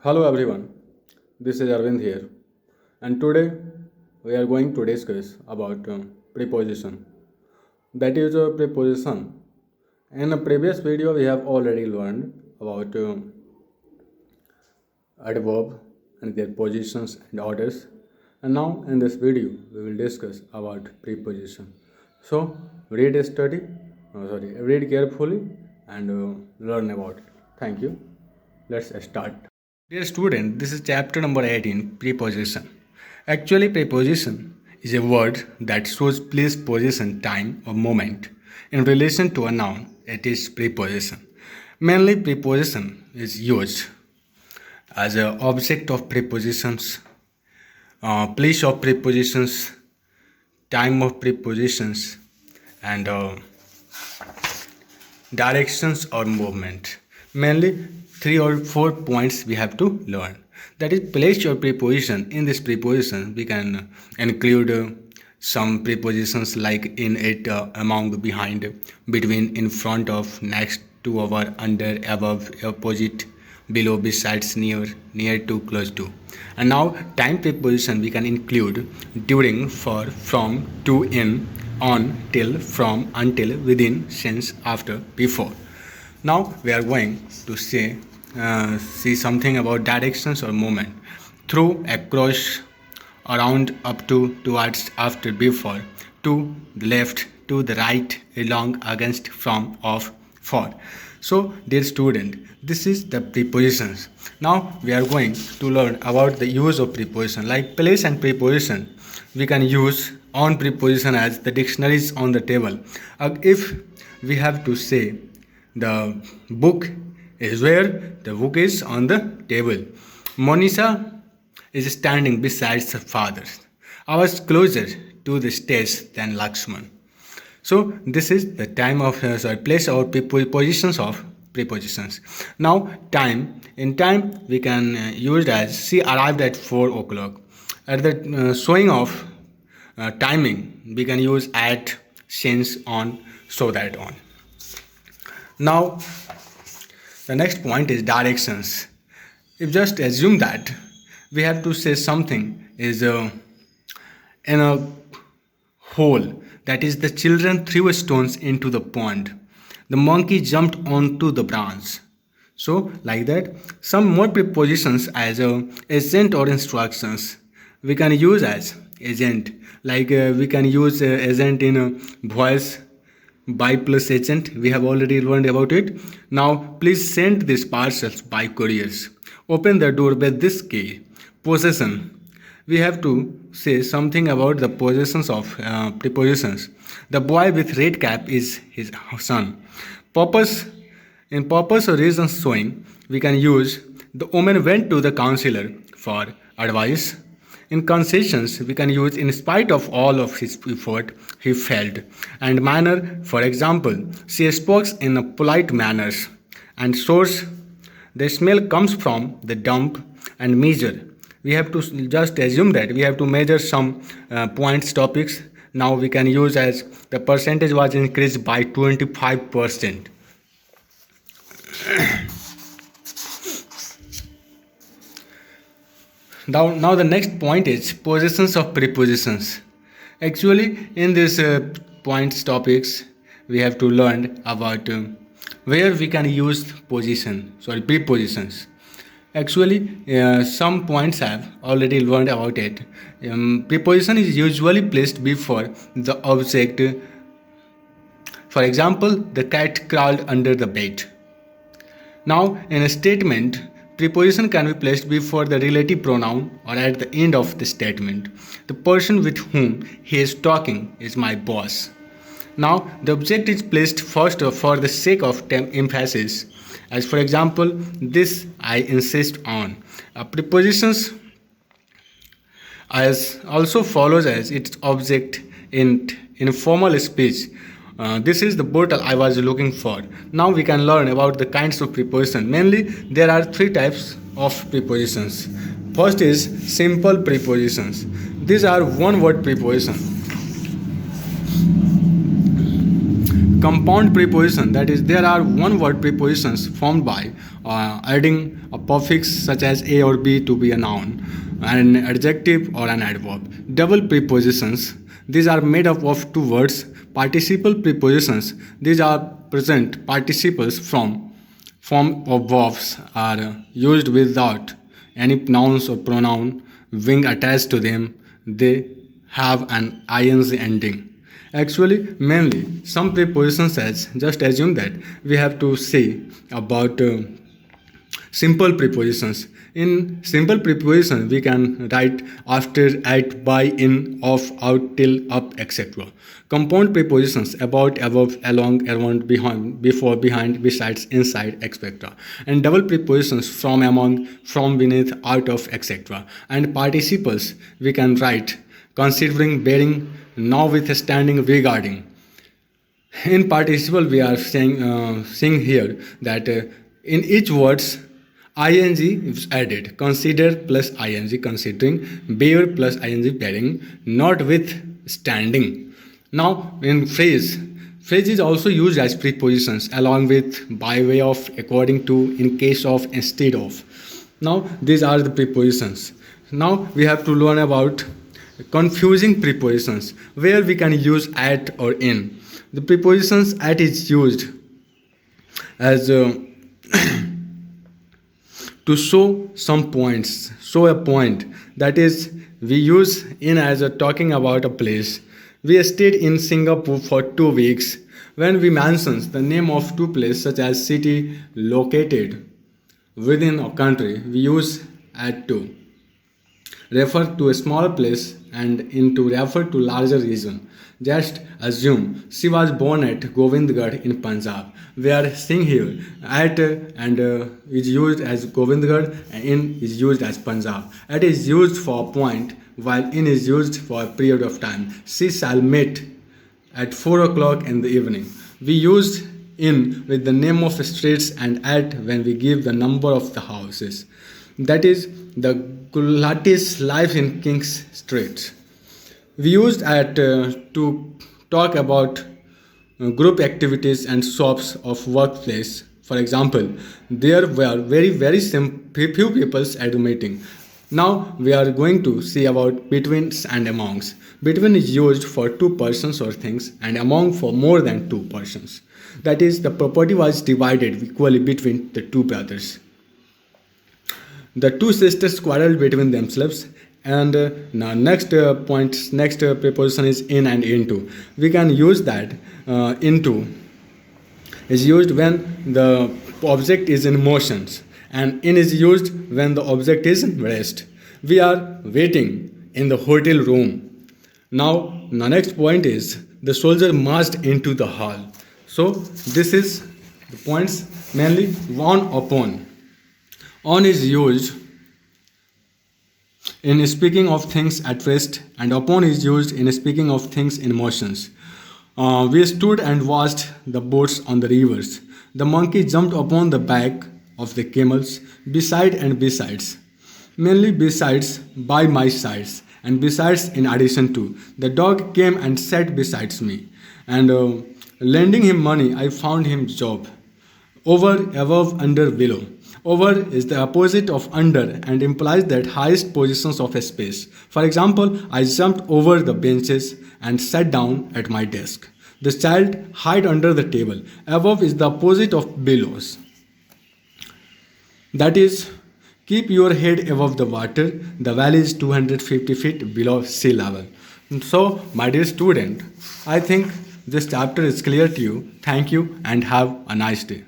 Hello everyone, this is Arvind here, and today we are going to discuss about preposition. That is a preposition. In a previous video, we have already learned about adverb and their positions and orders, and now in this video we will discuss about preposition. So read carefully and learn about it. Thank you. Let's start. Dear student, this is chapter number 18, preposition. Actually, preposition is a word that shows place, position, time, or moment in relation to a noun. It is preposition. Mainly, preposition is used as an object of prepositions, place of prepositions, time of prepositions, and directions or movement. Mainly 3 or 4 points we have to learn. That is, place your preposition. In this preposition, we can include some prepositions like in, it, among, behind, between, in front of, next to, over, under, above, opposite, below, besides, near to, close to. And now time preposition we can include during, for, from, to, in, on, till, from, until, within, since, after, before. Now we are going to see something about directions or movement: through, across, around, up to, towards, after, before, to the left, to the right, along, against, from, off, for. So, dear student, this is the prepositions. Now we are going to learn about the use of preposition. Like place and preposition, we can use on preposition as the dictionaries on the table. If we have to say the book is where, the book is on the table. Monisha is standing beside her father. I was closer to the stage than Lakshman. So this is the time of place or positions of prepositions. Now time. In time we can use it as she arrived at 4 o'clock. At the showing of timing we can use at, since, on, so that, on. Now the next point is directions. If just assume that we have to say something is in a hole, that is, the children threw stones into the pond, the monkey jumped onto the branch. So like that, some more prepositions as agent or instructions we can use as agent. Like we can use agent in voice, by plus agent. We have already learned about it. Now please send these parcels by couriers. Open the door with this key. Possession. We have to say something about the possessions of prepositions. The boy with red cap is his son. Purpose. In purpose or reasons showing, we can use the woman went to the counselor for advice. In concessions, we can use in spite of all of his effort, he failed. And manner, for example, she spoke in a polite manner. And source, the smell comes from the dump. And measure, we have to just assume that we have to measure some points, topics. Now we can use as the percentage was increased by 25%. Now the next point is possessions of prepositions. Actually, in this points topics, we have to learn about where we can use prepositions. Actually, some points have already learned about it. Preposition is usually placed before the object. For example, the cat crawled under the bed. Now, in a statement, preposition can be placed before the relative pronoun or at the end of the statement. The person with whom he is talking is my boss. Now, the object is placed first for the sake of emphasis. As for example, this I insist on. Prepositions as also follows as its object in formal speech. This is the bottle I was looking for. Now we can learn about the kinds of preposition. Mainly there are 3 types of prepositions. First is simple prepositions. These are one word preposition. Compound preposition, that is, there are one word prepositions formed by adding a prefix such as a or b to be a noun, an adjective or an adverb. Double prepositions, these are made up of two words. Participle prepositions, these are present participles from form of verbs are used without any nouns or pronoun being attached to them. They have an ing ending. Actually, mainly some prepositions, as just assume that we have to say about simple prepositions. In simple preposition, we can write after, at, by, in, of, out, till, up, etc. Compound prepositions about, above, along, around, behind, before, behind, besides, inside, etc. And double prepositions from, among, from, beneath, out of, etc. And participles we can write considering, bearing, notwithstanding, regarding. In participle, we are saying here that in each words ing is added. Consider plus ing considering, bear plus ing bearing, notwithstanding. Now in phrase is also used as prepositions along with, by way of, according to, in case of, instead of. Now these are the prepositions. Now we have to learn about confusing prepositions where we can use at or in. The prepositions at is used as to show some points, show a point. That is, we use in as a talking about a place. We stayed in Singapore for 2 weeks. When we mention the name of two places such as city located within a country, we use at to refer to a small place and in to refer to larger region. Just assume she was born at Govindgarh in Punjab. We are seeing here at and is used as Govindgarh and in is used as Punjab. At is used for a point while in is used for a period of time. She shall meet at 4 o'clock in the evening. We used in with the name of streets and at when we give the number of the houses. That is, the Gulatis life in King's Street. We used at to talk about group activities and shops of workplace. For example, there were very few people at the meeting. Now we are going to see about betweens and amongs. Between is used for two persons or things and among for more than two persons. That is, the property was divided equally between the two brothers. The two sisters quarreled between themselves. And now next preposition is in and into. We can use that. Into is used when the object is in motions, and in is used when the object is in rest. We are waiting in the hotel room. Now the next point is the soldier marched into the hall. So this is the points, mainly on, upon. On is used in speaking of things at rest, and upon is used in speaking of things in motions. We stood and watched the boats on the rivers. The monkey jumped upon the back of the camels, beside and besides. Mainly besides, by my sides, and besides in addition to. The dog came and sat beside me, and lending him money, I found him job. Over, above, under, below. Over is the opposite of under and implies that highest positions of a space. For example, I jumped over the benches and sat down at my desk. The child hid under the table. Above is the opposite of belows. That is, keep your head above the water. The valley is 250 feet below sea level. So, my dear student, I think this chapter is clear to you. Thank you and have a nice day.